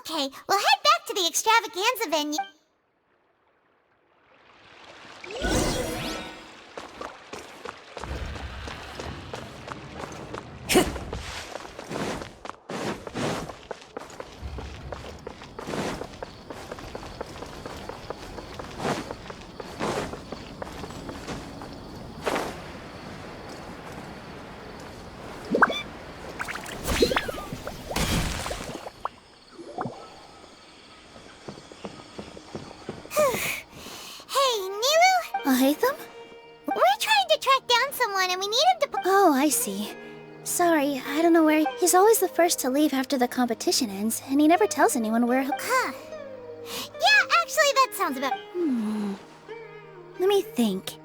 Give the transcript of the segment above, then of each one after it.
Okay, we'll head back to the extravaganza venue. Hatham? We're trying to track down someone and we need him to... Oh, I see. Sorry, I don't know where he's always the first to leave after the competition ends, and he never tells anyone where Huh. Yeah, actually, that sounds about... Let me think.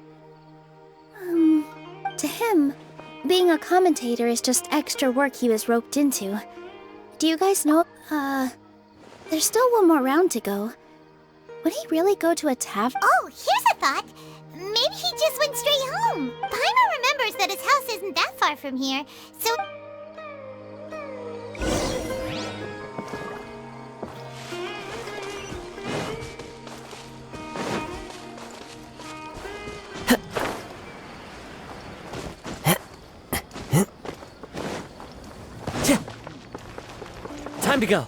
To him, being a commentator is just extra work he was roped into. Do you guys know... there's still one more round to go. Would he really go to a tavern? Oh, here's a thought. Maybe he just went straight home. Paimon remembers that his house isn't that far from here, so... Time to go.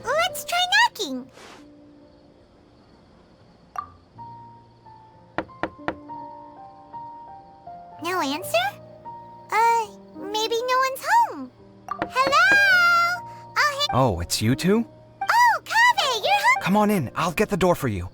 Let's try knocking. No answer? Maybe no one's home. Hello? Oh, it's you two? Oh, Kaveh, you're home? Come on in, I'll get the door for you.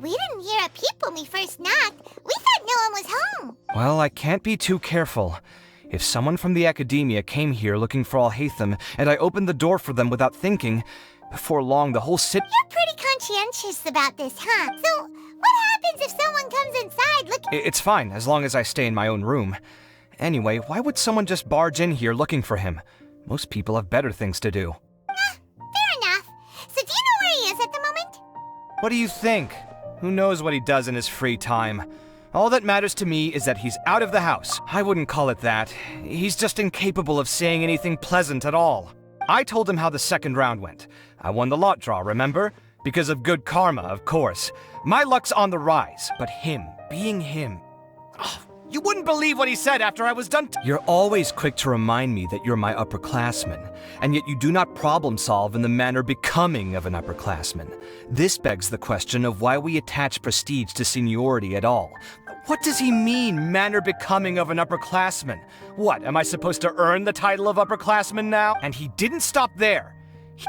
We didn't hear a peep when we first knocked. We thought no one was home. Well, I can't be too careful. If someone from the academia came here looking for Alhaitham, and I opened the door for them without thinking, before long the whole You're pretty conscientious about this, huh? So, what happens if someone comes inside looking... It's fine, as long as I stay in my own room. Anyway, why would someone just barge in here looking for him? Most people have better things to do. Fair enough. So do you know where he is at the moment? What do you think? Who knows what he does in his free time? All that matters to me is that he's out of the house. I wouldn't call it that. He's just incapable of saying anything pleasant at all. I told him how the second round went. I won the lot draw, remember? Because of good karma, of course. My luck's on the rise, but him, being him... Oh, you wouldn't believe what he said after I was done. You're always quick to remind me that you're my upperclassman, and yet you do not problem solve in the manner becoming of an upperclassman. This begs the question of why we attach prestige to seniority at all. What does he mean, manner becoming of an upperclassman? What, am I supposed to earn the title of upperclassman now? And he didn't stop there.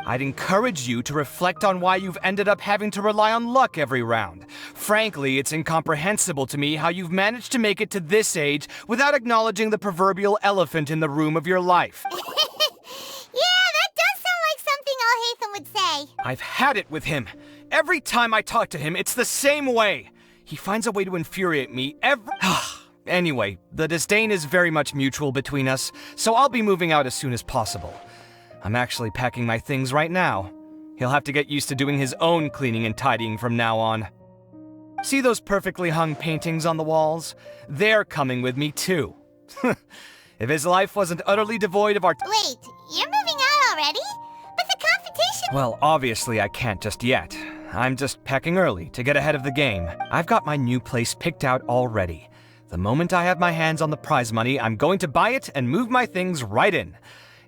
I'd encourage you to reflect on why you've ended up having to rely on luck every round. Frankly, it's incomprehensible to me how you've managed to make it to this age without acknowledging the proverbial elephant in the room of your life. Yeah, that does sound like something Alhaitham would say. I've had it with him. Every time I talk to him, it's the same way. He finds a way to infuriate me every... Anyway, the disdain is very much mutual between us, so I'll be moving out as soon as possible. I'm actually packing my things right now. He'll have to get used to doing his own cleaning and tidying from now on. See those perfectly hung paintings on the walls? They're coming with me too. If his life wasn't utterly devoid of art... Wait, you're moving out already? But the competition... Well, obviously I can't just yet. I'm just packing early to get ahead of the game. I've got my new place picked out already. The moment I have my hands on the prize money, I'm going to buy it and move my things right in.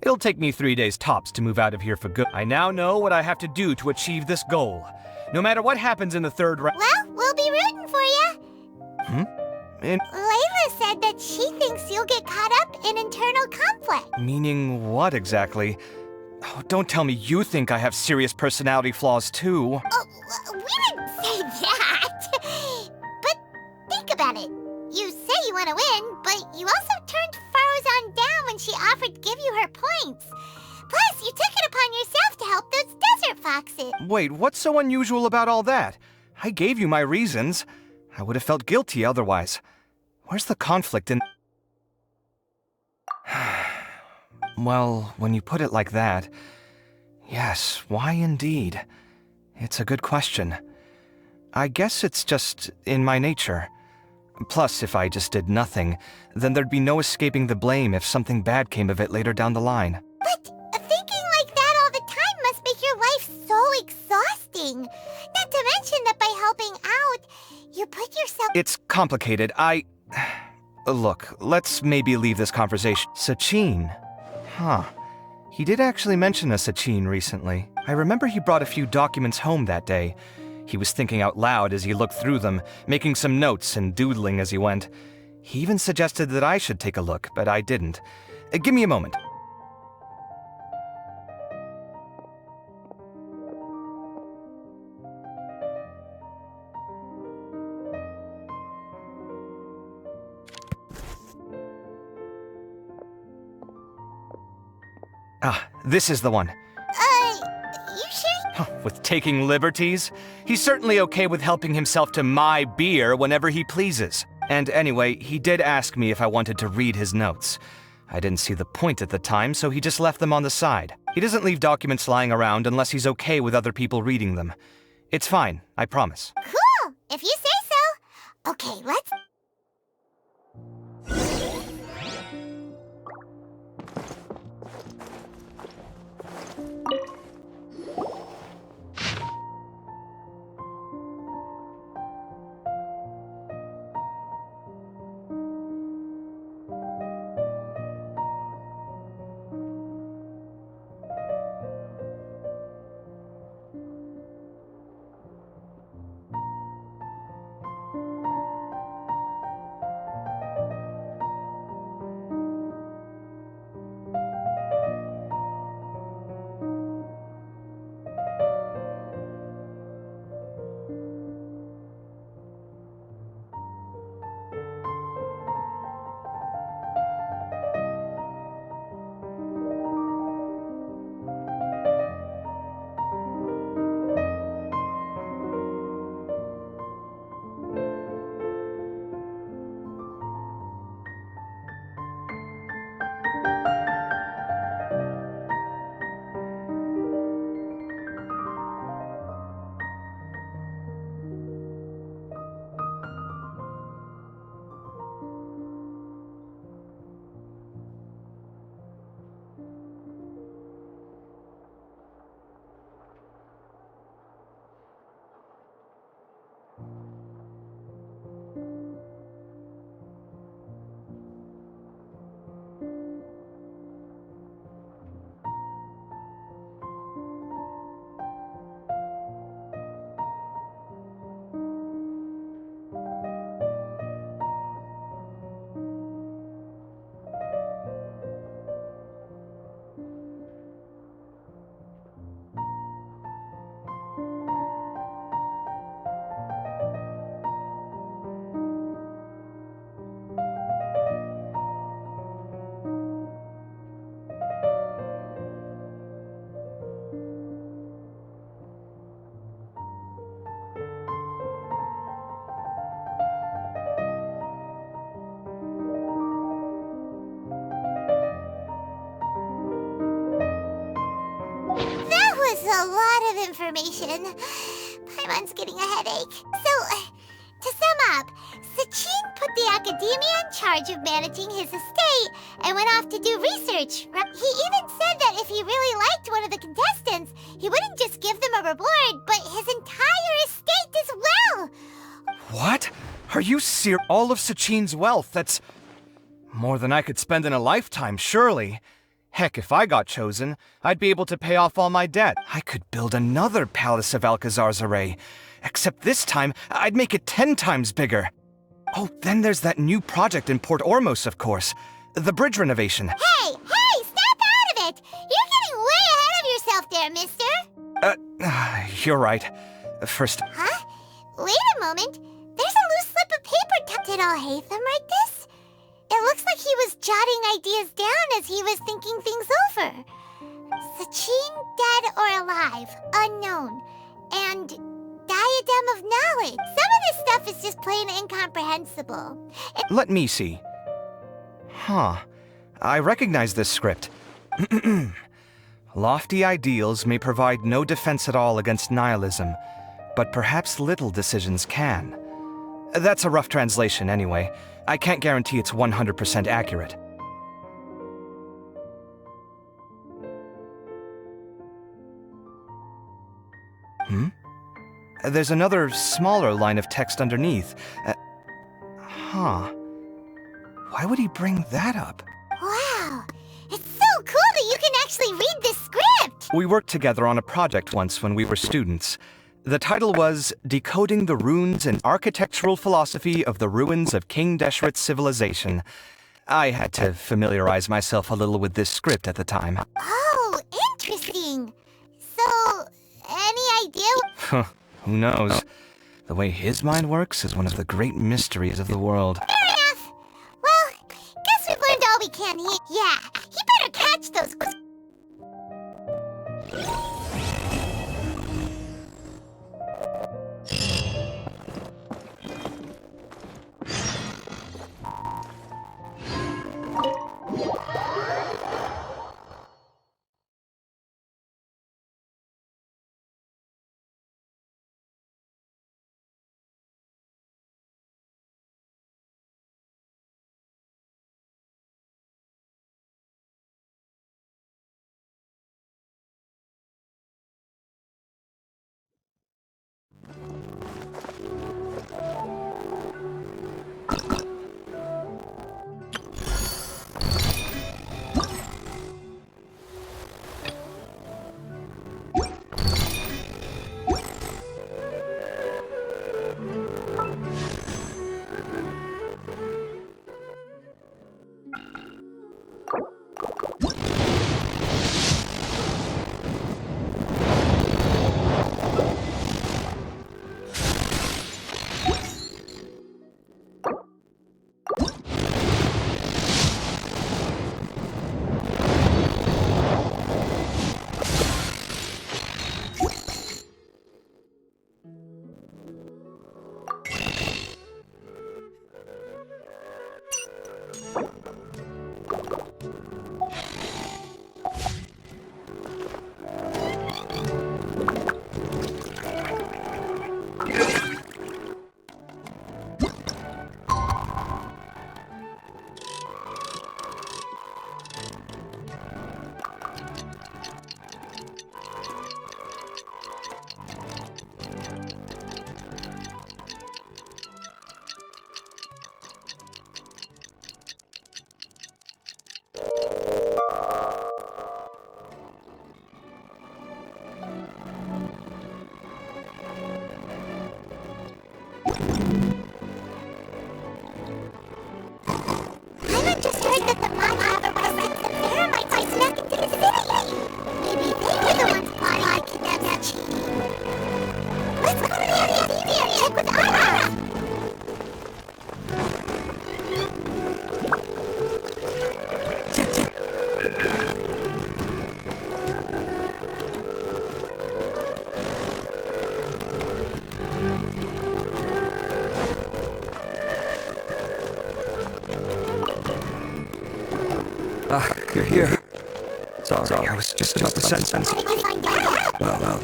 It'll take me 3 days tops to move out of here for good. I now know what I have to do to achieve this goal. No matter what happens in the third round... Well, we'll be rooting for you. Layla said that she thinks you'll get caught up in internal conflict. Meaning what exactly? Oh, don't tell me you think I have serious personality flaws too. Oh, we didn't say that. But think about it. You say you want to win, but you also turned Farozan down when she offered to give you her points. Plus, you took it upon yourself to help those desert foxes. Wait, what's so unusual about all that? I gave you my reasons. I would have felt guilty otherwise. Where's the conflict in... Well, when you put it like that... Yes, why indeed? It's a good question. I guess it's just in my nature. Plus, if I just did nothing, then there'd be no escaping the blame if something bad came of it later down the line. But thinking like that all the time must make your life so exhausting. Not to mention that by helping out, you put yourself... It's complicated. Look, let's maybe leave this conversation. Sachin. Huh. He did actually mention a Sachin recently. I remember he brought a few documents home that day. He was thinking out loud as he looked through them, making some notes and doodling as he went. He even suggested that I should take a look, but I didn't. Give me a moment. Ah, this is the one. You sure? With taking liberties? He's certainly okay with helping himself to my beer whenever he pleases. And anyway, he did ask me if I wanted to read his notes. I didn't see the point at the time, so he just left them on the side. He doesn't leave documents lying around unless he's okay with other people reading them. It's fine, I promise. Cool, if you say so. Okay, let's... A lot of information. Paimon's getting a headache. So, to sum up, Sachin put the academia in charge of managing his estate and went off to do research. He even said that if he really liked one of the contestants, he wouldn't just give them a reward, but his entire estate as well. What? Are you serious? All of Sachin's wealth? That's more than I could spend in a lifetime, surely. Heck, if I got chosen, I'd be able to pay off all my debt. I could build another Palace of Alcazar's array. Except this time, I'd make it 10 times bigger. Oh, then there's that new project in Port Ormos, of course. The bridge renovation. Hey, snap out of it! You're getting way ahead of You're right. First, Huh? Wait a moment. There's a loose slip of paper tucked in all Hatham, right this? It looks like he was jotting ideas down as he was thinking things over. Sachin, dead or alive, unknown. And diadem of knowledge. Some of this stuff is just plain incomprehensible. let me see. Huh. I recognize this script. Lofty ideals may provide no defense at all against nihilism, but perhaps little decisions can. That's a rough translation anyway. I can't guarantee it's 100% accurate. There's another smaller line of text underneath. Huh. Why would he bring that up? Wow. It's so cool that you can actually read this script. We worked together on a project once when we were students. The title was Decoding the Runes and Architectural Philosophy of the Ruins of King Deshret's Civilization. I had to familiarize myself a little with this script at the time. Oh, interesting. So, any idea? Who knows? The way his mind works is one of the great mysteries of the world. Fair enough. Well, guess we've learned all we can here. Yeah, he better catch those. You're here. Sorry, I was just about to send something. Well,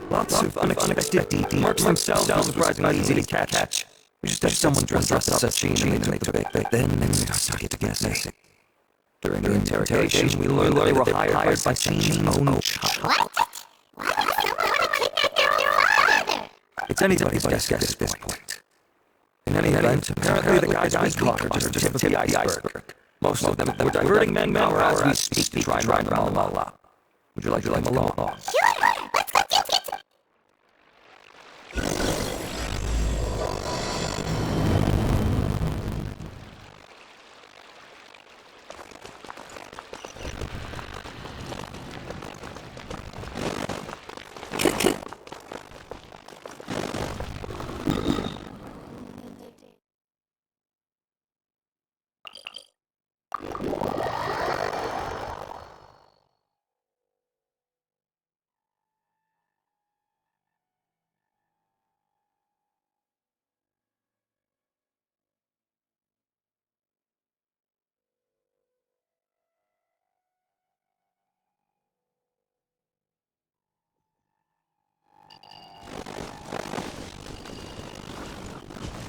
lots of unexpected marks themselves are surprisingly easy to catch. We just had someone dressed up as Sachin and they took it. Then we started to guess. During the interrogation, we learned they were hired by Sachin's own child. It's anybody's guess at this point. In any event, apparently the guys we caught are just the tip of the iceberg. Most of them were diverting men now as we speak to try and round them all up. Would you like to come along? Sure, let's go do it.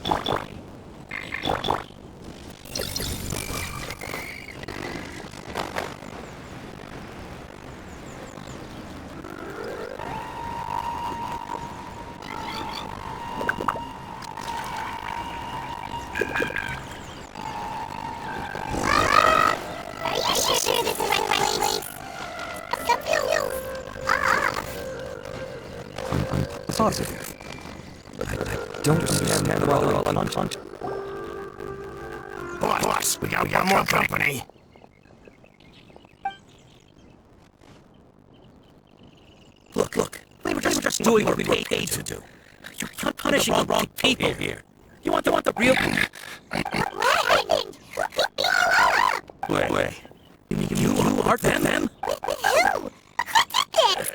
Are you sure this is the right place? Something feels off. I'm positive. But I don't understand why they're all unconscious. Boss, we got more company. Look. We were just doing what we were paid to do. You're punishing the wrong people here. You want the real... Wait. You are them? Who?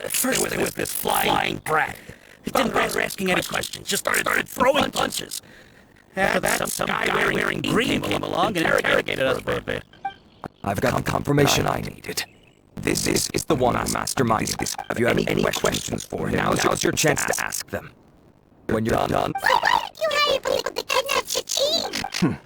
First it was this flying brat. He didn't bother asking any questions, just started throwing punches. After that, some guy wearing green came along and interrogated us for a bit. I've got the confirmation I needed. This is the one who masterminded this. If you have any questions for him, now's your chance to ask them. When you're done... So why did you hire people to kidnap Cha-Ching?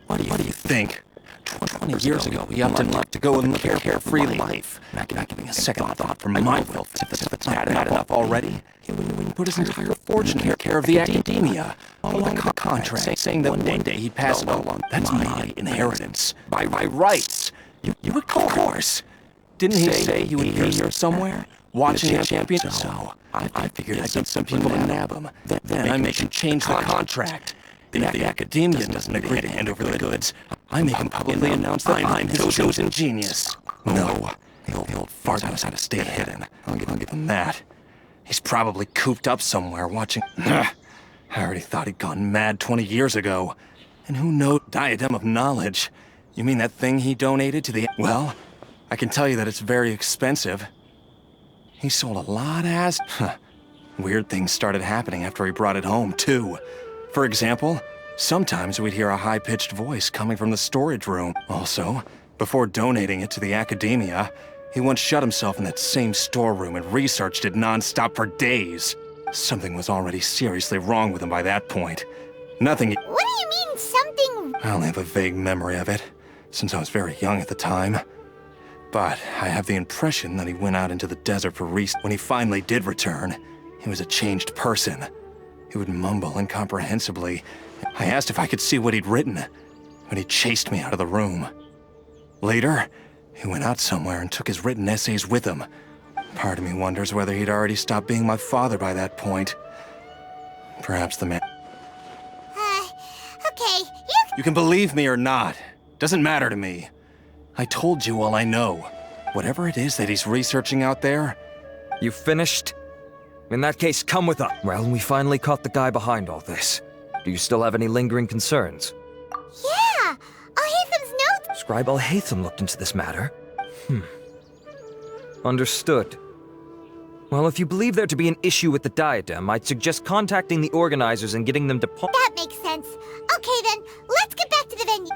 What do you think? 20 years ago, he upped and left to go and live a carefree life. Not giving a second thought for my wealth. If it's not bad enough already, he would put his entire fortune in care of the academia, along with a contract saying that one day he'd pass it on. That's my inheritance. By rights. You of course. Didn't he say he would be here somewhere? Watching a champion? So, I figured I'd get some people to nab him. Then I make him change the contract. If the academia doesn't agree to hand over the goods, I make him publicly announce that I'm his chosen genius. No, the old fart knows how to stay hidden. I'll give him that. He's probably cooped up somewhere watching... I already thought he'd gone mad 20 years ago. And who knows? Diadem of Knowledge. You mean that thing he donated to the... Well, I can tell you that it's very expensive. He sold a lot of ass... Weird things started happening after he brought it home, too. For example, sometimes we'd hear a high-pitched voice coming from the storage room. Also, before donating it to the academia, he once shut himself in that same storeroom and researched it non-stop for days. Something was already seriously wrong with him by that point. Nothing... What do you mean, something... I only have a vague memory of it, since I was very young at the time. But I have the impression that he went out into the desert for research. When he finally did return, he was a changed person. He would mumble incomprehensibly. I asked if I could see what he'd written, but he chased me out of the room. Later, he went out somewhere and took his written essays with him. Part of me wonders whether he'd already stopped being my father by that point. Perhaps the man... Okay, You can believe me or not. Doesn't matter to me. I told you all I know. Whatever it is that he's researching out there... You finished? In that case, come with us. Well, we finally caught the guy behind all this. Do you still have any lingering concerns? Yeah! Al-Haytham's note... Scribe Al-Haytham looked into this matter. Understood. Well, if you believe there to be an issue with the diadem, I'd suggest contacting the organizers and getting them to That makes sense. Okay then, let's get back to the venue.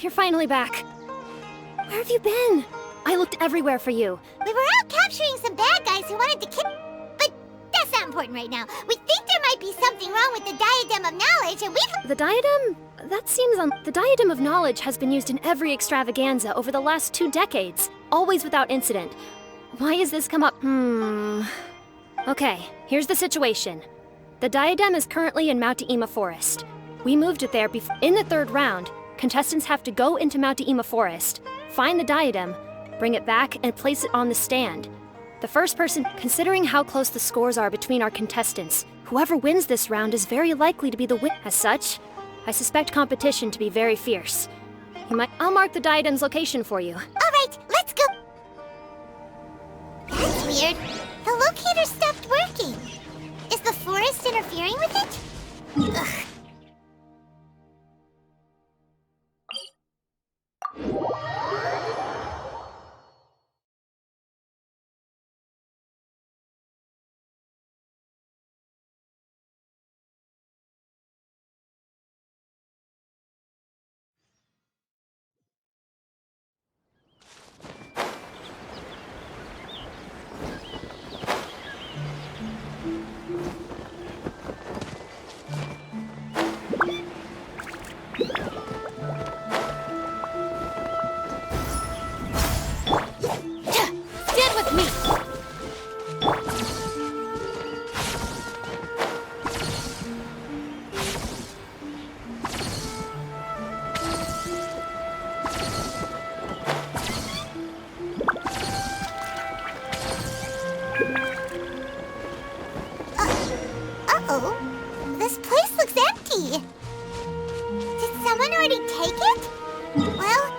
You're finally back. Where have you been? I looked everywhere for you. We were out capturing some bad guys who wanted to kill... But that's not important right now. We think there might be something wrong with the Diadem of Knowledge, and we've... The diadem? That seems The Diadem of Knowledge has been used in every extravaganza over the last 2 decades, always without incident. Why has this come up? Okay, here's the situation. The diadem is currently in Mount Deima Forest. We moved it there in the 3rd round. Contestants have to go into Mount Deima Forest, find the diadem, bring it back, and place it on the stand. The first person, considering how close the scores are between our contestants, whoever wins this round is very likely to be the winner. As such, I suspect competition to be very fierce. I'll mark the diadem's location for you. All right, let's go. That's weird. The locator stopped working. forest interfering with it? Ugh. Stand with me! Uh-oh. This place looks empty. Did someone already take it? Well...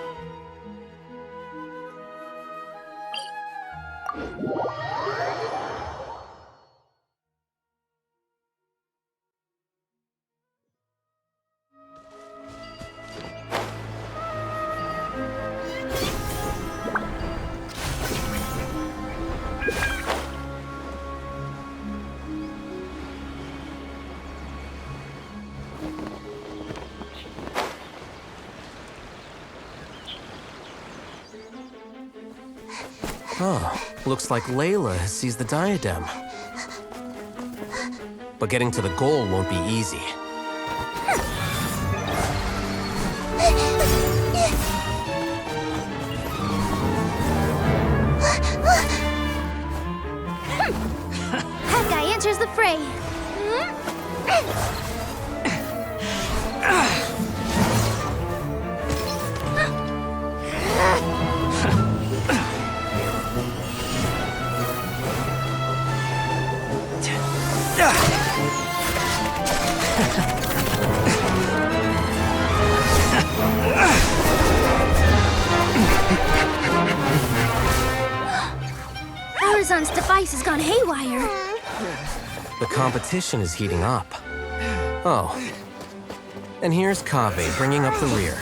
Oh, looks like Layla has seized the diadem. But getting to the goal won't be easy. That guy enters the fray. Horizon's device has gone haywire. The competition is heating up. Oh. And here's Kaveh bringing up the rear.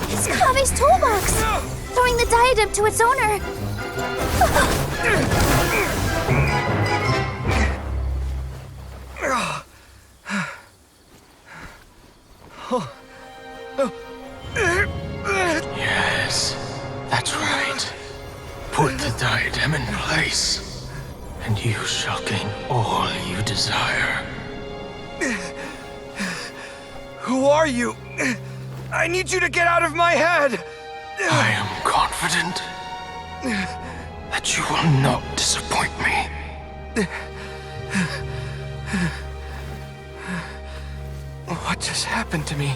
It's Kaveh's toolbox! Throwing the diadem to its owner! Yes, that's right. Put the diadem in place, and you shall gain all you desire. Who are you? I need you to get out of my head! I am confident that you will not disappoint me. What just happened to me?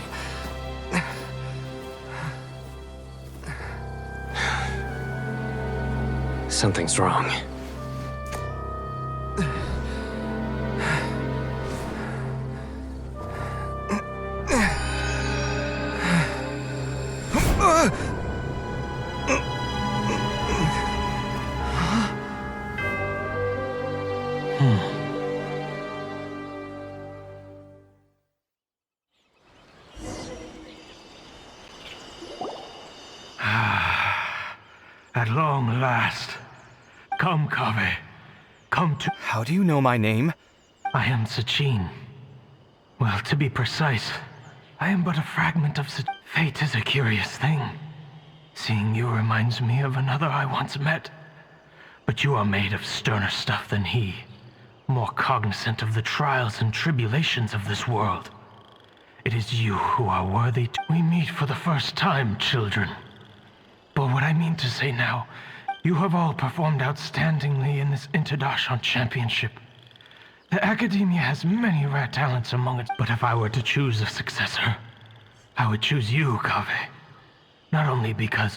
Something's wrong. At long last. Come, Kaveh. Come to... How do you know my name? I am Sachin. Well, to be precise, I am but a fragment of Fate is a curious thing. Seeing you reminds me of another I once met. But you are made of sterner stuff than he. More cognizant of the trials and tribulations of this world. It is you who are worthy to... We meet for the first time, children. But what I mean to say now, you have all performed outstandingly in this Interdashon Championship. The Academia has many rare talents among its, but if I were to choose a successor, I would choose you, Kaveh. Not only because...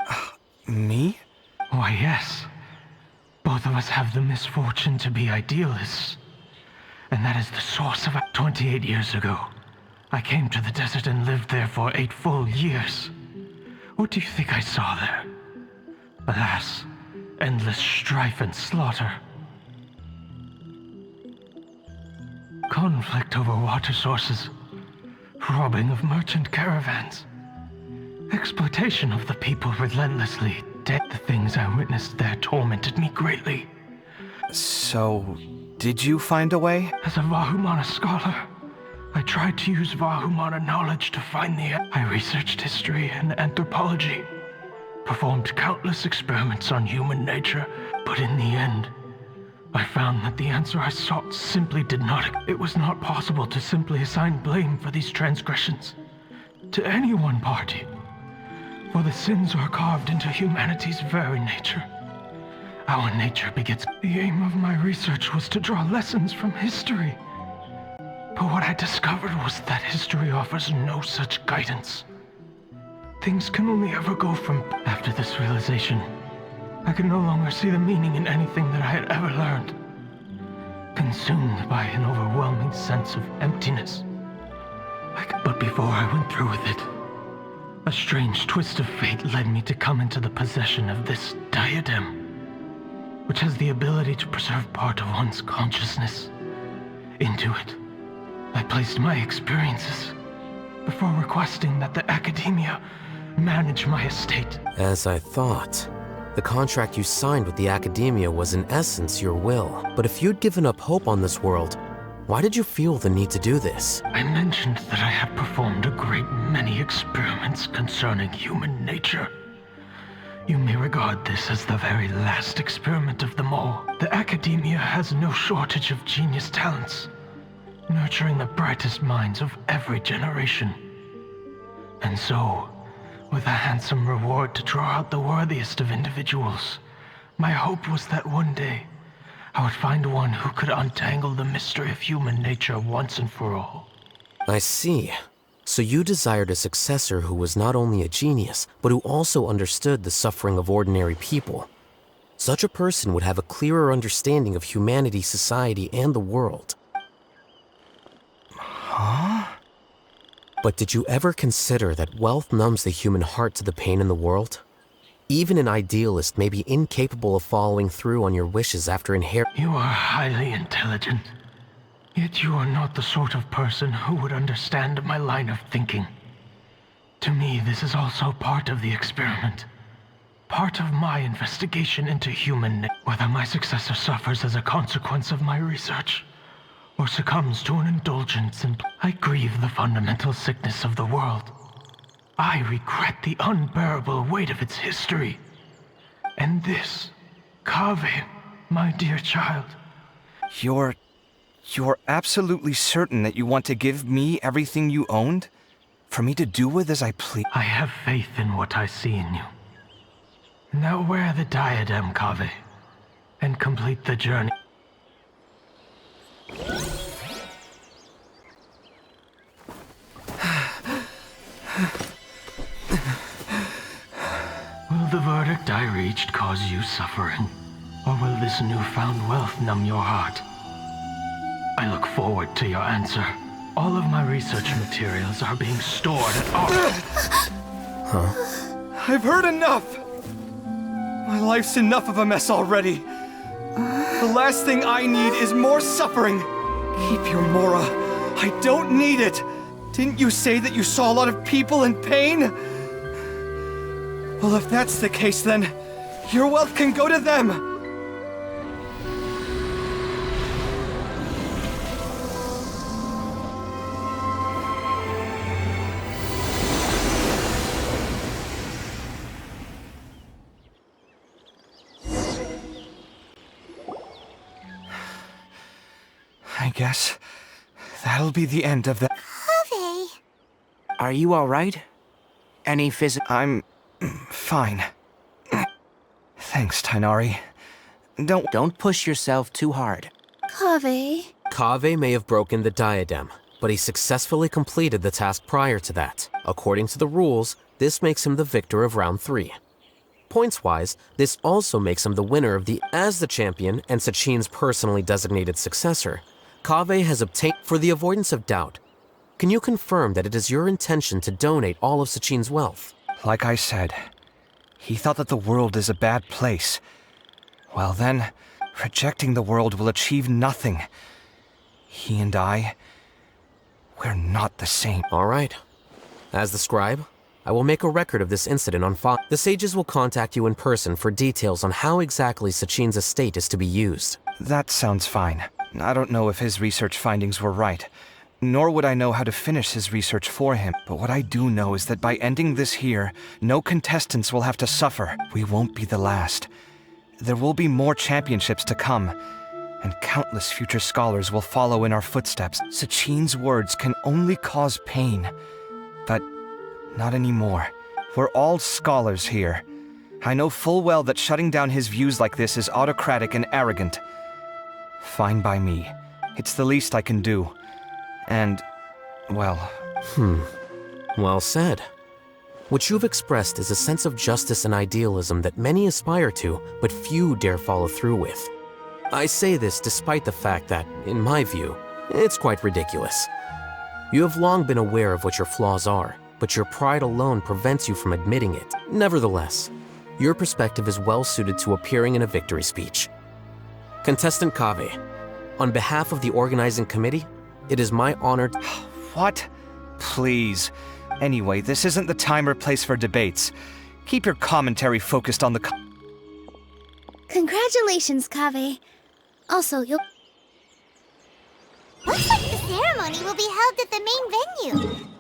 Me? Why, yes. Both of us have the misfortune to be idealists. And that is the source of... 28 years ago, I came to the desert and lived there for 8 full years. What do you think I saw there? Alas, endless strife and slaughter. Conflict over water sources. Robbing of merchant caravans. Exploitation of the people relentlessly. The things I witnessed there tormented me greatly. So, did you find a way? As a Vahumana scholar, I tried to use Vahumana knowledge to find the... I researched history and anthropology, performed countless experiments on human nature, but in the end, I found that the answer I sought simply did not... It was not possible to simply assign blame for these transgressions to any one party, for the sins are carved into humanity's very nature. Our nature begets... The aim of my research was to draw lessons from history. But what I discovered was that history offers no such guidance. Things can only ever go from... After this realization, I could no longer see the meaning in anything that I had ever learned. Consumed by an overwhelming sense of emptiness. But before I went through with it, a strange twist of fate led me to come into the possession of this diadem, which has the ability to preserve part of one's consciousness. Into it, I placed my experiences before requesting that the Academia manage my estate. As I thought. The contract you signed with the Academia was in essence your will. But if you'd given up hope on this world, why did you feel the need to do this? I mentioned that I had performed a great many experiments concerning human nature. You may regard this as the very last experiment of them all. The Academia has no shortage of genius talents, nurturing the brightest minds of every generation. And so, with a handsome reward to draw out the worthiest of individuals, my hope was that one day I would find one who could untangle the mystery of human nature once and for all. I see. So you desired a successor who was not only a genius, but who also understood the suffering of ordinary people. Such a person would have a clearer understanding of humanity, society, and the world. Huh? But did you ever consider that wealth numbs the human heart to the pain in the world? Even an idealist may be incapable of following through on your wishes after inheriting... You are highly intelligent. Yet you are not the sort of person who would understand my line of thinking. To me, this is also part of the experiment. Part of my investigation into human nature. Whether my successor suffers as a consequence of my research, or succumbs to an indulgence in... I grieve the fundamental sickness of the world. I regret the unbearable weight of its history. And this, Kaveh, my dear child. You're absolutely certain that you want to give me everything you owned? For me to do with as I please? I have faith in what I see in you. Now wear the diadem, Kaveh, and complete the journey. Will the verdict I reached cause you suffering? Or will this newfound wealth numb your heart? I look forward to your answer. All of my research materials are being stored at our... I've heard enough! My life's enough of a mess already. The last thing I need is more suffering. Keep your Mora. I don't need it. Didn't you say that you saw a lot of people in pain? Well, if that's the case, then your wealth can go to them. I guess that'll be the end of that. Kaveh. Are you all right? Any I'm fine. Thanks, Tainari. Don't push yourself too hard. Kaveh. Kaveh may have broken the diadem, but he successfully completed the task prior to that. According to the rules, this makes him the victor of round 3. Points-wise, this also makes him the winner of as the champion and Sachin's personally designated successor. Kaveh has obtained. For the avoidance of doubt, can you confirm that it is your intention to donate all of Sachin's wealth? Like I said, he thought that the world is a bad place. Well then, rejecting the world will achieve nothing. He and we're not the same. All right. As the scribe, I will make a record of this incident on file. The sages will contact you in person for details on how exactly Sachin's estate is to be used. That sounds fine. I don't know if his research findings were right, nor would I know how to finish his research for him. But what I do know is that by ending this here, no contestants will have to suffer. We won't be the last. There will be more championships to come, and countless future scholars will follow in our footsteps. Sachin's words can only cause pain, but not anymore. We're all scholars here. I know full well that shutting down his views like this is autocratic and arrogant. Fine by me. It's the least I can do. And, well... Well said. What you've expressed is a sense of justice and idealism that many aspire to, but few dare follow through with. I say this despite the fact that, in my view, it's quite ridiculous. You have long been aware of what your flaws are, but your pride alone prevents you from admitting it. Nevertheless, your perspective is well suited to appearing in a victory speech. Contestant Kaveh, on behalf of the organizing committee, it is my honor to... What? Please. Anyway, this isn't the time or place for debates. Keep your commentary focused on the... Congratulations, Kaveh. Also, you'll... Looks like the ceremony will be held at the main venue.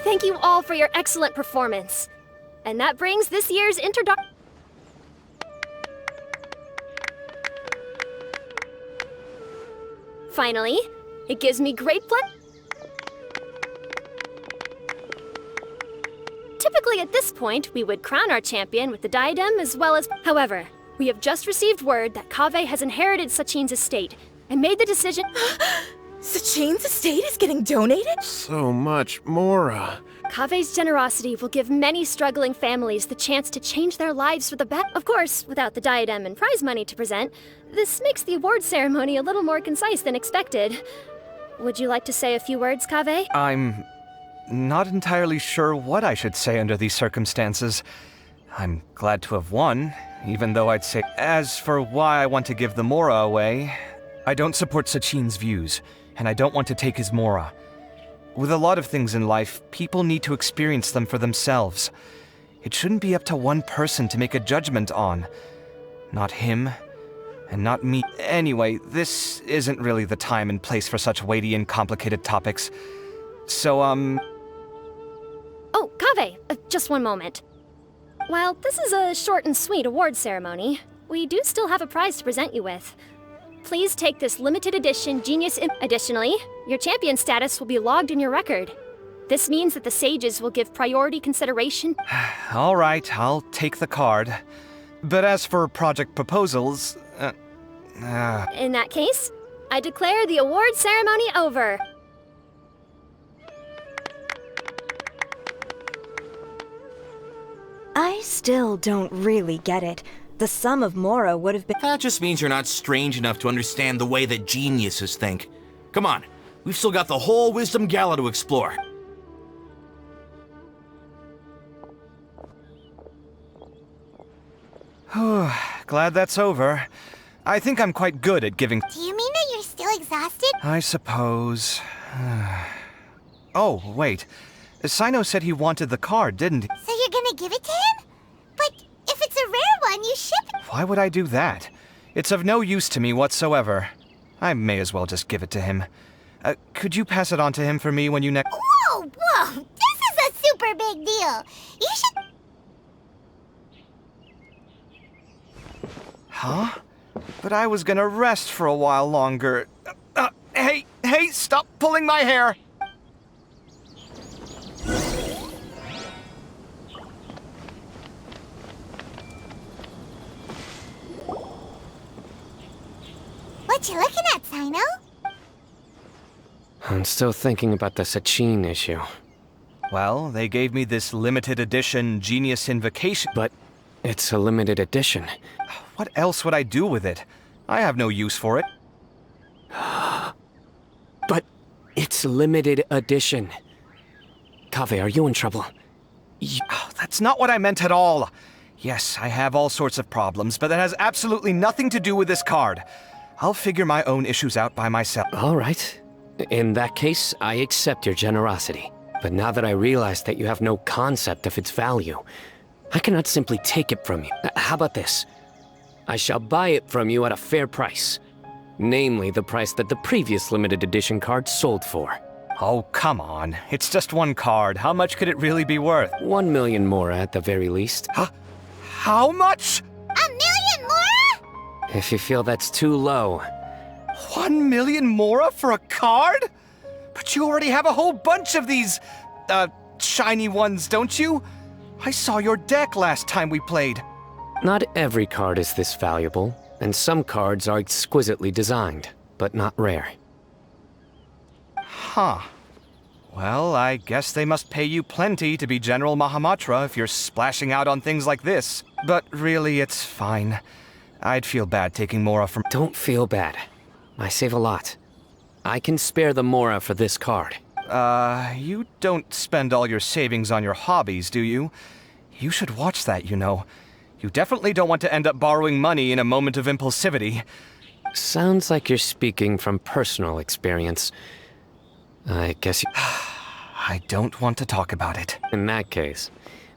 Thank you all for your excellent performance. And that brings this year's introduction. Finally, it gives me great pleasure. Typically at this point, we would crown our champion with the diadem as well as... However, we have just received word that Kaveh has inherited Sachin's estate and made the decision... Sachin's estate is getting donated? So much, Mora. Kaveh's generosity will give many struggling families the chance to change their lives for the better. Of course, without the diadem and prize money to present, this makes the award ceremony a little more concise than expected. Would you like to say a few words, Kaveh? I'm not entirely sure what I should say under these circumstances. I'm glad to have won, even though I'd say... As for why I want to give the Mora away, I don't support Sachin's views, and I don't want to take his Mora. With a lot of things in life, people need to experience them for themselves. It shouldn't be up to one person to make a judgment on. Not him, and not me. Anyway, this isn't really the time and place for such weighty and complicated topics. So, Oh, Kaveh, just one moment. While this is a short and sweet award ceremony, we do still have a prize to present you with. Please take this limited edition Genius Additionally, your champion status will be logged in your record. This means that the sages will give priority consideration. All right, I'll take the card. But as for project proposals, In that case, I declare the award ceremony over. I still don't really get it. The sum of Mora would have been... That just means you're not strange enough to understand the way that geniuses think. Come on, we've still got the whole Wisdom Gala to explore. glad that's over. I think I'm quite good at giving... Do you mean that you're still exhausted? I suppose... Oh, wait. Sino said he wanted the card, didn't he? So you're gonna give it to him? But if it's a rare one, you ship it. Why would I do that? It's of no use to me whatsoever. I may as well just give it to him. Could you pass it on to him for me when you next... Whoa, whoa! This is a super super big deal. You should... Huh? But I was gonna rest for a while longer. Hey, stop pulling my hair! What you looking at, Sino? I'm still thinking about the Sachin issue. Well, they gave me this limited edition Genius Invocation. But it's a limited edition. What else would I do with it? I have no use for it. But it's limited edition. Kaveh, are you in trouble? That's not what I meant at all. Yes, I have all sorts of problems, but that has absolutely nothing to do with this card. I'll figure my own issues out by myself. All right. In that case, I accept your generosity. But now that I realize that you have no concept of its value, I cannot simply take it from you. How about this? I shall buy it from you at a fair price. Namely, the price that the previous limited edition card sold for. Oh, come on. It's just one card. How much could it really be worth? 1 million more at the very least. Huh? How much? 1 million more? If you feel that's too low. 1 million mora for a card? But you already have a whole bunch of these, shiny ones, don't you? I saw your deck last time we played. Not every card is this valuable, and some cards are exquisitely designed, but not rare. Huh. Well, I guess they must pay you plenty to be General Mahamatra if you're splashing out on things like this. But really, it's fine. I'd feel bad taking mora from— Don't feel bad. I save a lot. I can spare the mora for this card. You don't spend all your savings on your hobbies, do you? You should watch that, you know. You definitely don't want to end up borrowing money in a moment of impulsivity. Sounds like you're speaking from personal experience. I guess you... I don't want to talk about it. In that case,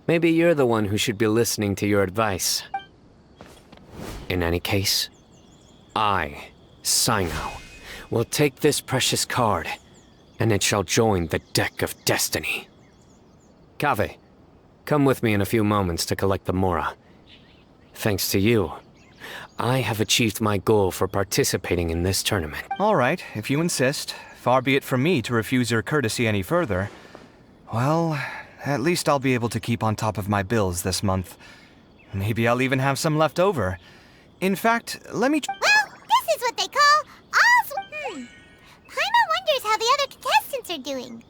maybe you're the one who should be listening to your advice. In any case, I, Sino, will take this precious card, and it shall join the deck of destiny. Kaveh, come with me in a few moments to collect the mora. Thanks to you, I have achieved my goal for participating in this tournament. All right, if you insist. Far be it from me to refuse your courtesy any further. Well, at least I'll be able to keep on top of my bills this month. Maybe I'll even have some left over. In fact, let me... Well, this is what they call Paimon wonders how the other contestants are doing.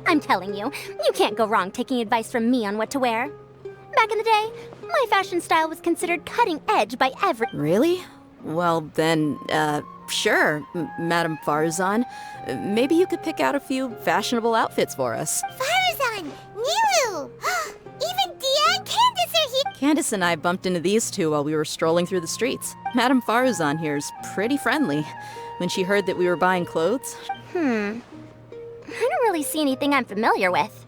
I'm telling you, you can't go wrong taking advice from me on what to wear. Back in the day, my fashion style was considered cutting edge by every— Really? Well then, sure, Madame Farzan. Maybe you could pick out a few fashionable outfits for us. Farzan! Nilu! Even Dia and Candace are here! Candace and I bumped into these two while we were strolling through the streets. Madame Farzan here's pretty friendly. When she heard that we were buying clothes... I don't really see anything I'm familiar with.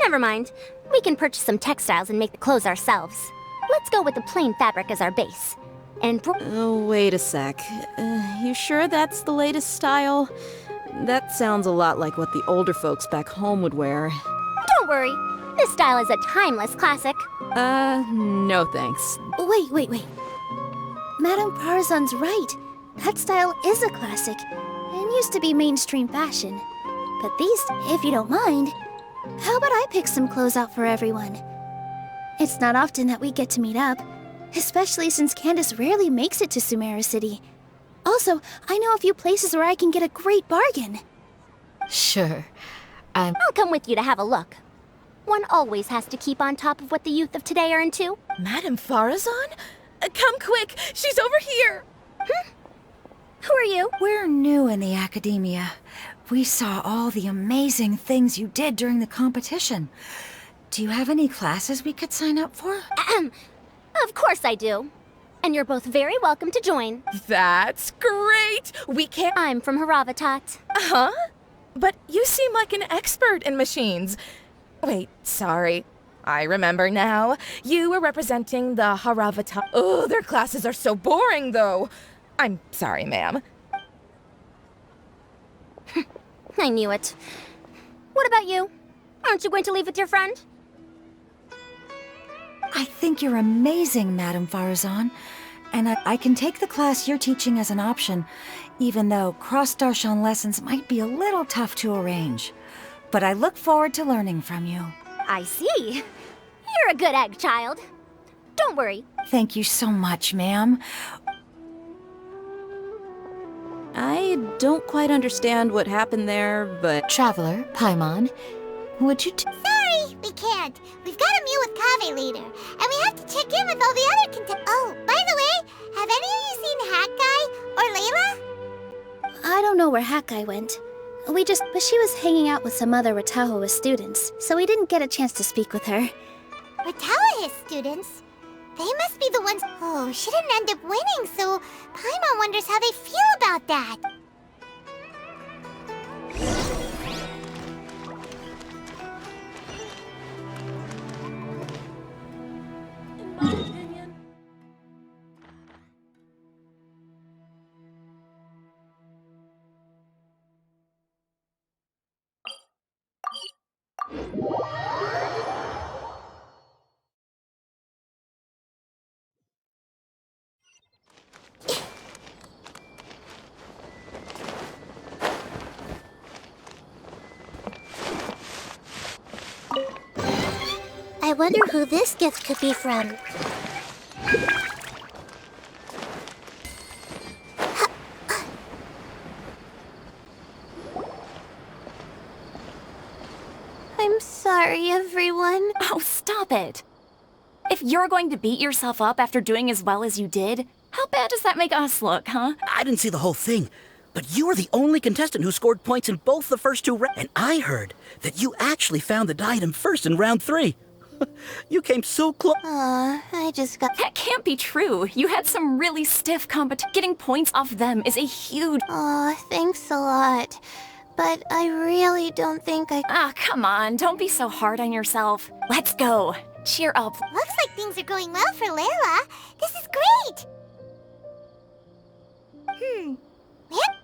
Never mind. We can purchase some textiles and make the clothes ourselves. Let's go with the plain fabric as our base. And Oh, wait a sec. You sure that's the latest style? That sounds a lot like what the older folks back home would wear. don't worry. This style is a timeless classic. No thanks. Wait. Madame Farzan's right. That style is a classic, and used to be mainstream fashion. But these, if you don't mind, how about I pick some clothes out for everyone? It's not often that we get to meet up, especially since Candace rarely makes it to Sumeru City. Also, I know a few places where I can get a great bargain. Sure. I'll come with you to have a look. One always has to keep on top of what the youth of today are into. Madame Farazan? Come quick! She's over here! Who are you? We're new in the academia. We saw all the amazing things you did during the competition. Do you have any classes we could sign up for? Of course I do. And you're both very welcome to join. That's great! We can't... I'm from Haravatat. Huh? But you seem like an expert in machines. Wait, sorry. I remember now. You were representing the Haravatat. Oh, their classes are so boring, though. I'm sorry, ma'am. I knew it. What about you? Aren't you going to leave with your friend? I think you're amazing, Madame Farazan. And I can take the class you're teaching as an option, even though cross-Darshan lessons might be a little tough to arrange. But I look forward to learning from you. I see. You're a good egg, child. Don't worry. Thank you so much, ma'am. I don't quite understand what happened there, but... Traveler, Paimon, would you... Sorry, we can't. We've got a meet with Kaveh later, and we have to check in with all the other Oh, by the way, have any of you seen Hat Guy or Layla? I don't know where Hakai went. But she was hanging out with some other Ratahoa students, so we didn't get a chance to speak with her. Ratahoa students? They must be the ones... Oh, she didn't end up winning, so Paimon wonders how they feel about that. I wonder who this gift could be from. I'm sorry, everyone. Oh, stop it. If you're going to beat yourself up after doing as well as you did, how bad does that make us look, huh? I didn't see the whole thing, but you were the only contestant who scored points in both the first two rounds. And I heard that you actually found the diadem first in round 3. You came so close. I just got... That can't be true. You had some really stiff competition. Getting points off them is a huge... Aw, thanks a lot. But I really don't think I... Ah, come on. Don't be so hard on yourself. Let's go. Cheer up. Looks like things are going well for Layla. This is great. Yep.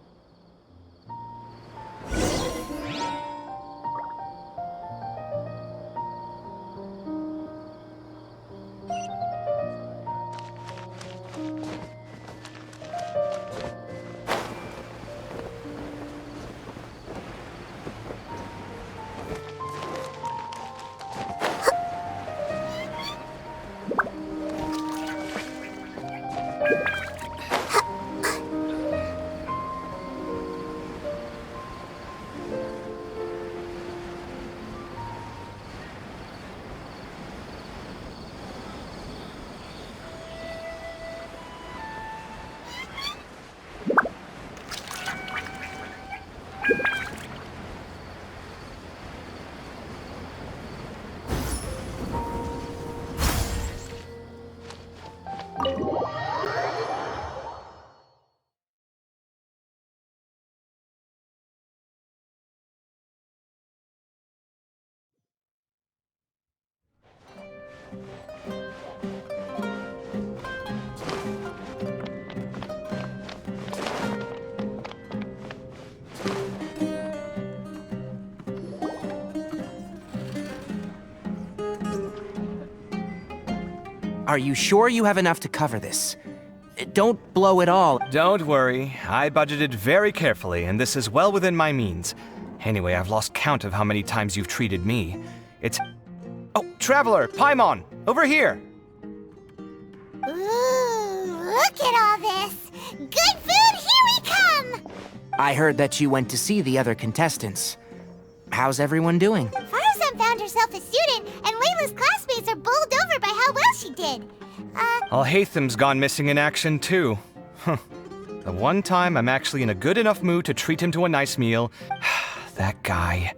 Are you sure you have enough to cover this? Don't blow it all. Don't worry. I budgeted very carefully, and this is well within my means. Anyway, I've lost count of how many times you've treated me. It's... Oh, Traveler! Paimon! Over here! Ooh, look at all this! Good food, here we come! I heard that you went to see the other contestants. How's everyone doing? Farazan found herself a student, and Layla's classmates are bowled over by how well she did. Al-Haytham's gone missing in action, too. Huh. The one time I'm actually in a good enough mood to treat him to a nice meal, that guy.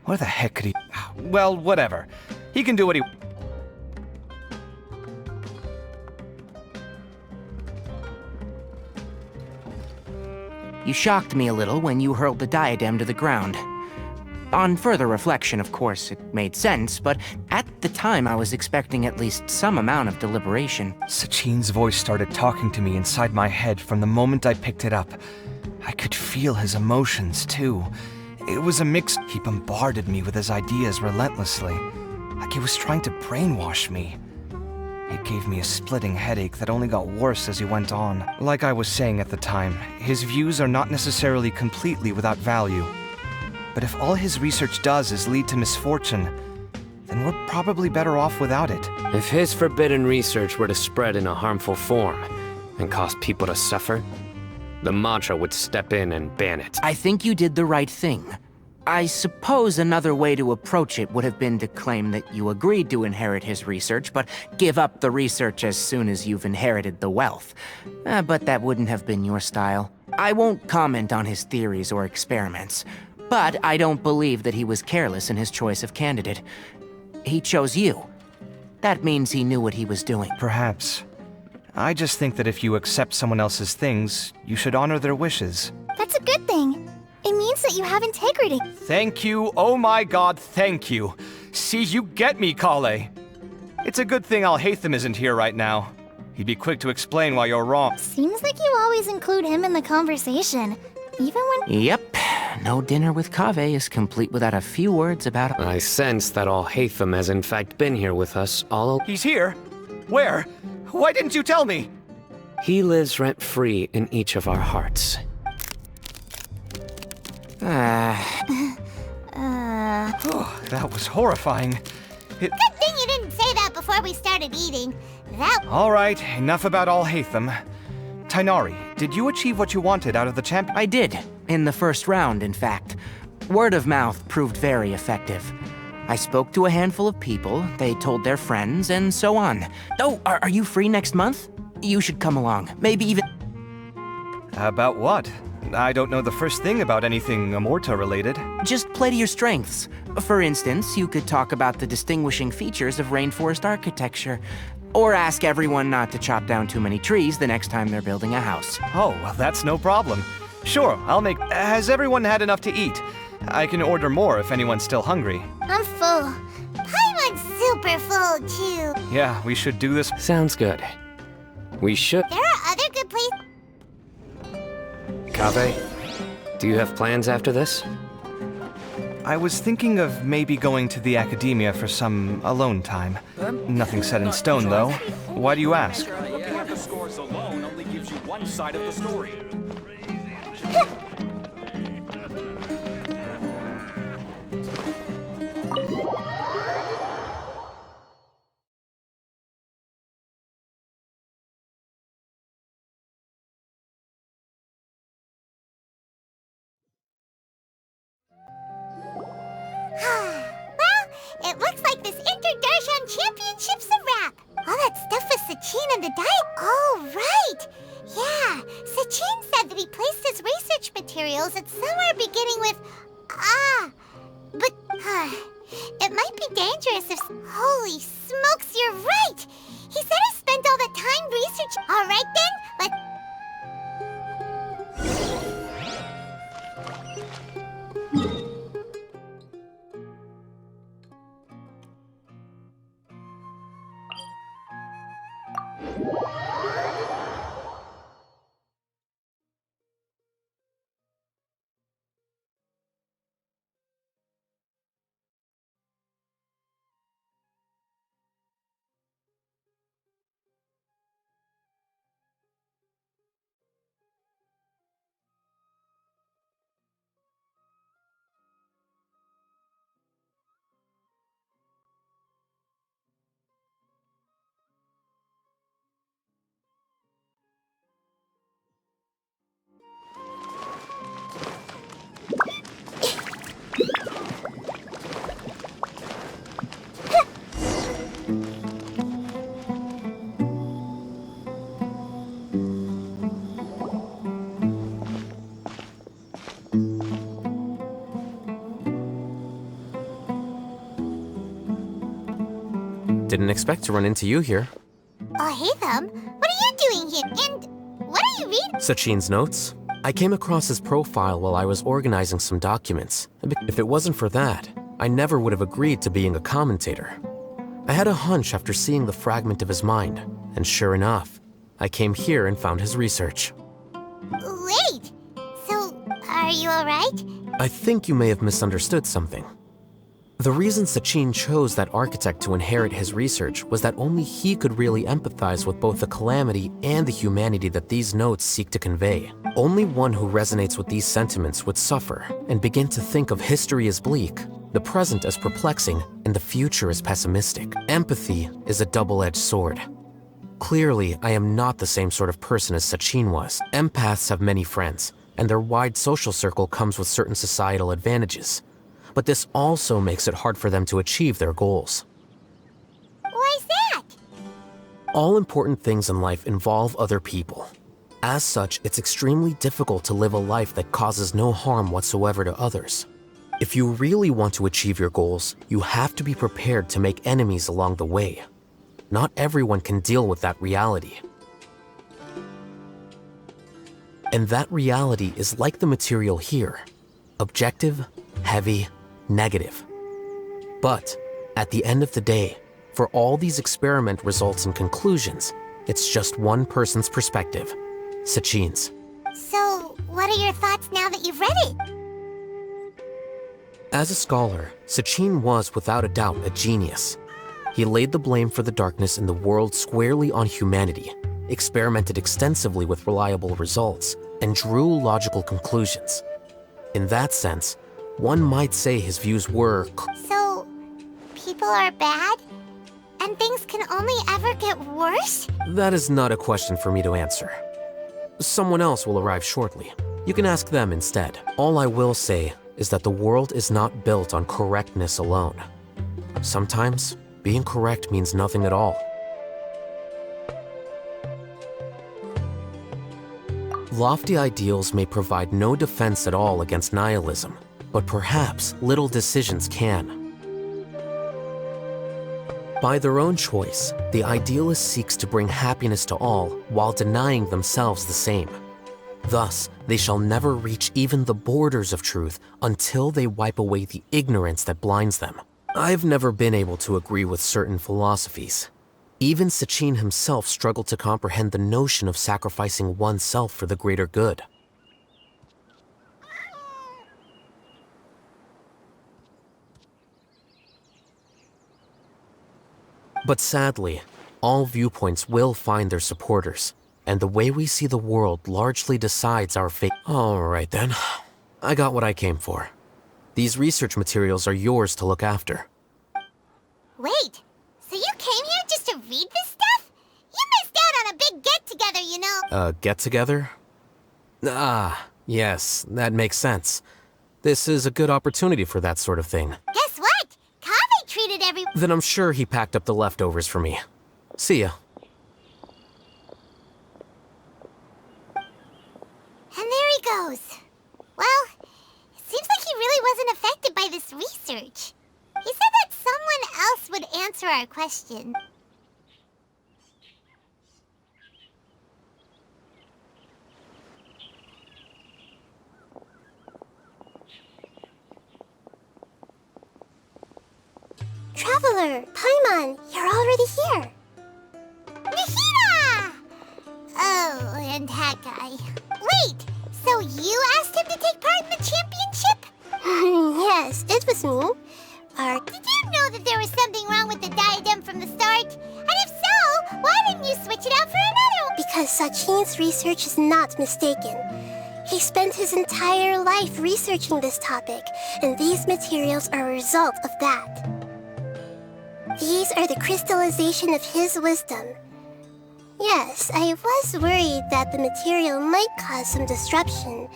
Where the heck could he... Well, whatever. He can do what he... You shocked me a little when you hurled the diadem to the ground. On further reflection, of course, it made sense, but at the time I was expecting at least some amount of deliberation. Sachin's voice started talking to me inside my head from the moment I picked it up. I could feel his emotions, too. It was a mix. He bombarded me with his ideas relentlessly, like he was trying to brainwash me. It gave me a splitting headache that only got worse as he went on. Like I was saying at the time, his views are not necessarily completely without value. But if all his research does is lead to misfortune, then we're probably better off without it. If his forbidden research were to spread in a harmful form and cause people to suffer, the Mantra would step in and ban it. I think you did the right thing. I suppose another way to approach it would have been to claim that you agreed to inherit his research, but give up the research as soon as you've inherited the wealth. But that wouldn't have been your style. I won't comment on his theories or experiments, but I don't believe that he was careless in his choice of candidate. He chose you. That means he knew what he was doing. Perhaps. I just think that if you accept someone else's things, you should honor their wishes. That's a good thing. It means that you have integrity. Thank you, oh my god, thank you. See, you get me, Kale. It's a good thing Alhaitham isn't here right now. He'd be quick to explain why you're wrong. Seems like you always include him in the conversation, even when... Yep. No dinner with Kaveh is complete without a few words about... I sense that Alhaitham has in fact been here with us all... He's here? Where? Why didn't you tell me? He lives rent-free in each of our hearts. That was horrifying. Good thing you didn't say that before we started eating. That... All right, enough about Alhaitham. Tainari, did you achieve what you wanted out of the champion? I did. In the first round, in fact. Word of mouth proved very effective. I spoke to a handful of people, they told their friends, and so on. Oh, are you free next month? You should come along. Maybe even... About what? I don't know the first thing about anything Amorta-related. Just play to your strengths. For instance, you could talk about the distinguishing features of rainforest architecture. Or ask everyone not to chop down too many trees the next time they're building a house. Oh, well, that's no problem. Sure, I'll make... Has everyone had enough to eat? I can order more if anyone's still hungry. I'm full. Paimon's super full, too. Yeah, we should do this. Sounds good. We should... There are other good places... Kaveh, do you have plans after this? I was thinking of maybe going to the academia for some alone time. Nothing set in stone, though. Why do you ask? Looking at the scores alone only gives you one side of the story. Well, it looks like this Inter-Darshan Championship's a wrap. All that stuff with Sachin and the diet. Oh, right. Yeah, Sachin said that he placed his research materials at somewhere beginning with... But, it might be dangerous if... Holy smokes, you're right! He said he spent all the time research... All right then, let's... Didn't expect to run into you here. Oh, hey, Thumb. What are you doing here? And what are you reading? Sachin's notes? I came across his profile while I was organizing some documents. If it wasn't for that, I never would have agreed to being a commentator. I had a hunch after seeing the fragment of his mind, and sure enough, I came here and found his research. Wait! So, are you alright? I think you may have misunderstood something. The reason Sachin chose that architect to inherit his research was that only he could really empathize with both the calamity and the humanity that these notes seek to convey. Only one who resonates with these sentiments would suffer and begin to think of history as bleak, the present as perplexing, and the future as pessimistic. Empathy is a double-edged sword. Clearly, I am not the same sort of person as Sachin was. Empaths have many friends, and their wide social circle comes with certain societal advantages. But this also makes it hard for them to achieve their goals. Why's that? All important things in life involve other people. As such, it's extremely difficult to live a life that causes no harm whatsoever to others. If you really want to achieve your goals, you have to be prepared to make enemies along the way. Not everyone can deal with that reality. And that reality is like the material here. Objective, heavy, negative. But, at the end of the day, for all these experiment results and conclusions, it's just one person's perspective, Sachin's. So, what are your thoughts now that you've read it? As a scholar, Sachin was without a doubt a genius. He laid the blame for the darkness in the world squarely on humanity, experimented extensively with reliable results, and drew logical conclusions. In that sense, one might say his views were... So, people are bad? And things can only ever get worse? That is not a question for me to answer. Someone else will arrive shortly. You can ask them instead. All I will say is that the world is not built on correctness alone. Sometimes, being correct means nothing at all. Lofty ideals may provide no defense at all against nihilism, but perhaps little decisions can. By their own choice, the idealist seeks to bring happiness to all while denying themselves the same. Thus, they shall never reach even the borders of truth until they wipe away the ignorance that blinds them. I've never been able to agree with certain philosophies. Even Sachin himself struggled to comprehend the notion of sacrificing oneself for the greater good. But sadly, all viewpoints will find their supporters, and the way we see the world largely decides our fate. All right then, I got what I came for. These research materials are yours to look after. Wait, so you came here just to read this stuff? You missed out on a big get-together, you know. Get-together? Ah, yes, that makes sense. This is a good opportunity for that sort of thing. Guess what? Kaveh treated everyone. Then I'm sure he packed up the leftovers for me. See ya. And there he goes. Well, it seems like he really wasn't affected by this research. He said that someone else would answer our question. Traveler, Paimon, you're already here. Nahida! Oh, and that guy. Wait, so you asked him to take part in the championship? Yes, it was me. Did you know that there was something wrong with the diadem from the start? And if so, why didn't you switch it out for another one? Because Sachin's research is not mistaken. He spent his entire life researching this topic, and these materials are a result of that. These are the crystallization of his wisdom. Yes, I was worried that the material might cause some disruption,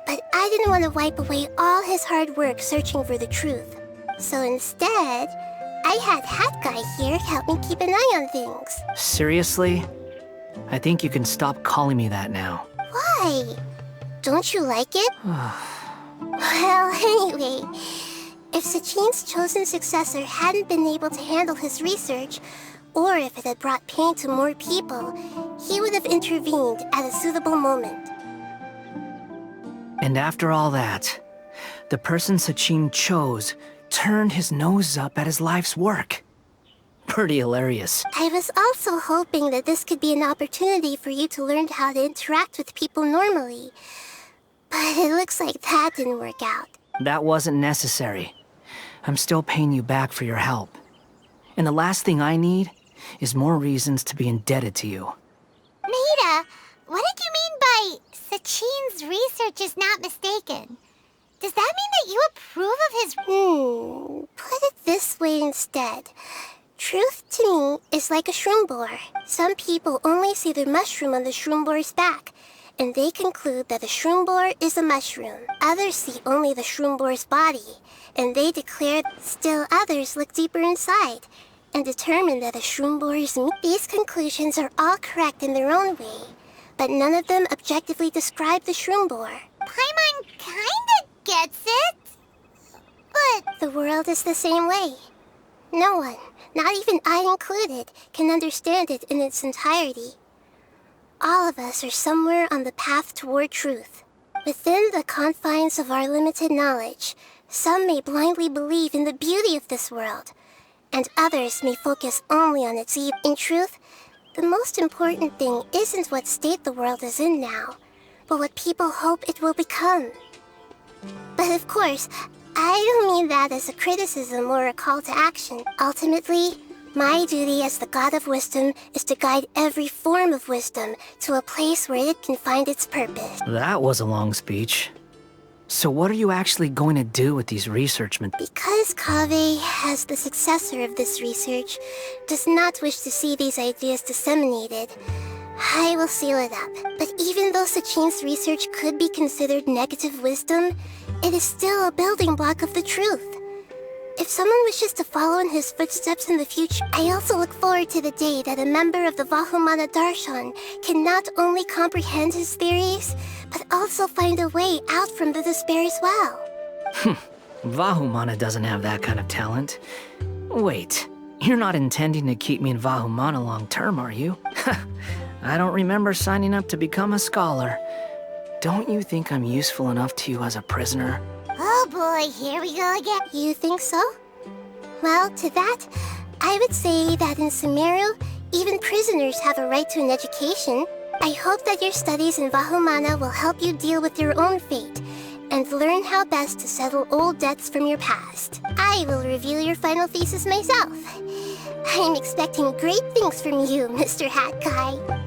but I didn't want to wipe away all his hard work searching for the truth. So instead, I had Hat Guy here help me keep an eye on things. Seriously? I think you can stop calling me that now. Why? Don't you like it? Well, anyway, If Sachin's chosen successor hadn't been able to handle his research, or if it had brought pain to more people, he would have intervened at a suitable moment. And after all that, the person Sachin chose turned his nose up at his life's work. Pretty hilarious. I was also hoping that this could be an opportunity for you to learn how to interact with people normally. But it looks like that didn't work out. That wasn't necessary. I'm still paying you back for your help. And the last thing I need is more reasons to be indebted to you. Maida, what did you mean by Sachin's research is not mistaken? Does that mean that you approve of his... Put it this way instead. Truth to me is like a shroom borer. Some people only see the mushroom on the shroom borer's back, and they conclude that the shroom borer is a mushroom. Others see only the shroom borer's body, and they declare still others look deeper inside, and determine that the shroom borer's meat. These conclusions are all correct in their own way, but none of them objectively describe the shroom borer. Paimon kinda gets it, but the world is the same way. No one, not even I included, can understand it in its entirety. All of us are somewhere on the path toward truth. Within the confines of our limited knowledge, some may blindly believe in the beauty of this world, and others may focus only on its evil. In truth, the most important thing isn't what state the world is in now, but what people hope it will become. But of course, I don't mean that as a criticism or a call to action. Ultimately, my duty as the God of Wisdom is to guide every form of wisdom to a place where it can find its purpose. That was a long speech. So what are you actually going to do with these research materials? Because Kaveh, as the successor of this research, does not wish to see these ideas disseminated, I will seal it up. But even though Sachin's research could be considered negative wisdom, it is still a building block of the truth. If someone wishes to follow in his footsteps in the future, I also look forward to the day that a member of the Vahumana Darshan can not only comprehend his theories, but also find a way out from the despair as well. Vahumana doesn't have that kind of talent. Wait, you're not intending to keep me in Vahumana long term, are you? I don't remember signing up to become a scholar. Don't you think I'm useful enough to you as a prisoner? Oh boy, here we go again. You think so? Well, to that, I would say that in Sumeru, even prisoners have a right to an education. I hope that your studies in Vahumana will help you deal with your own fate, and learn how best to settle old debts from your past. I will reveal your final thesis myself. I'm expecting great things from you, Mr. Hat Guy.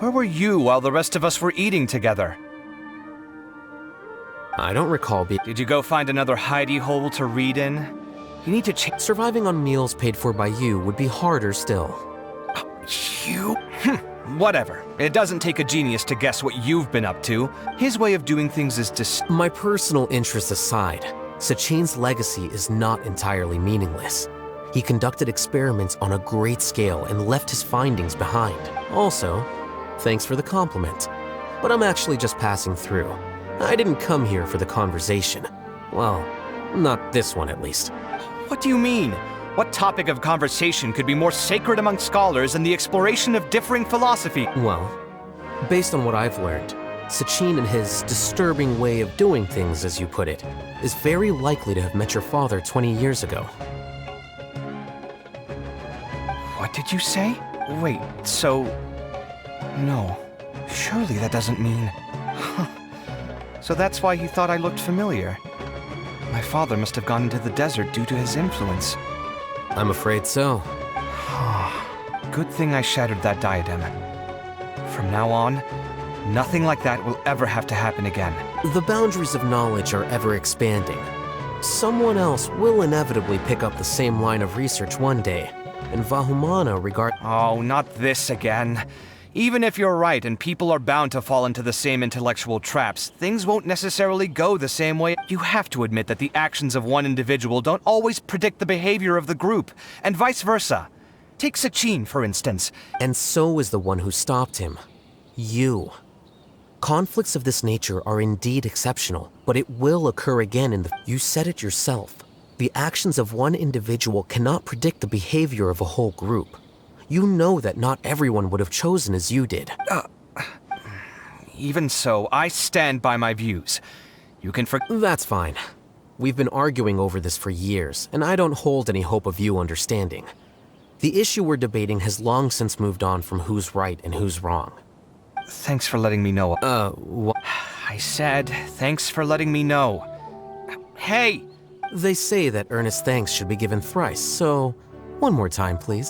Where were you while the rest of us were eating together? I don't recall Did you go find another hidey hole to read in? You need to Surviving on meals paid for by you would be harder still. You? Whatever. It doesn't take a genius to guess what you've been up to. His way of doing things is My personal interests aside, Sachin's legacy is not entirely meaningless. He conducted experiments on a great scale and left his findings behind. Also, thanks for the compliment. But I'm actually just passing through. I didn't come here for the conversation. Well, not this one at least. What do you mean? What topic of conversation could be more sacred among scholars than the exploration of differing philosophy? Well, based on what I've learned, Sachin and his disturbing way of doing things, as you put it, is very likely to have met your father 20 years ago. What did you say? Wait, so... No. Surely that doesn't mean... So that's why he thought I looked familiar. My father must have gone into the desert due to his influence. I'm afraid so. Good thing I shattered that diadem. From now on, nothing like that will ever have to happen again. The boundaries of knowledge are ever expanding. Someone else will inevitably pick up the same line of research one day, and Vahumana regard— Oh, not this again. Even if you're right and people are bound to fall into the same intellectual traps, things won't necessarily go the same way. You have to admit that the actions of one individual don't always predict the behavior of the group, and vice versa. Take Sachin, for instance. And so is the one who stopped him. You. Conflicts of this nature are indeed exceptional, but it will occur again in the— You said it yourself. The actions of one individual cannot predict the behavior of a whole group. You know that not everyone would have chosen as you did. Even so, I stand by my views. You can That's fine. We've been arguing over this for years, and I don't hold any hope of you understanding. The issue we're debating has long since moved on from who's right and who's wrong. Thanks for letting me know. I said, thanks for letting me know. Hey! They say that earnest thanks should be given thrice, so one more time, please.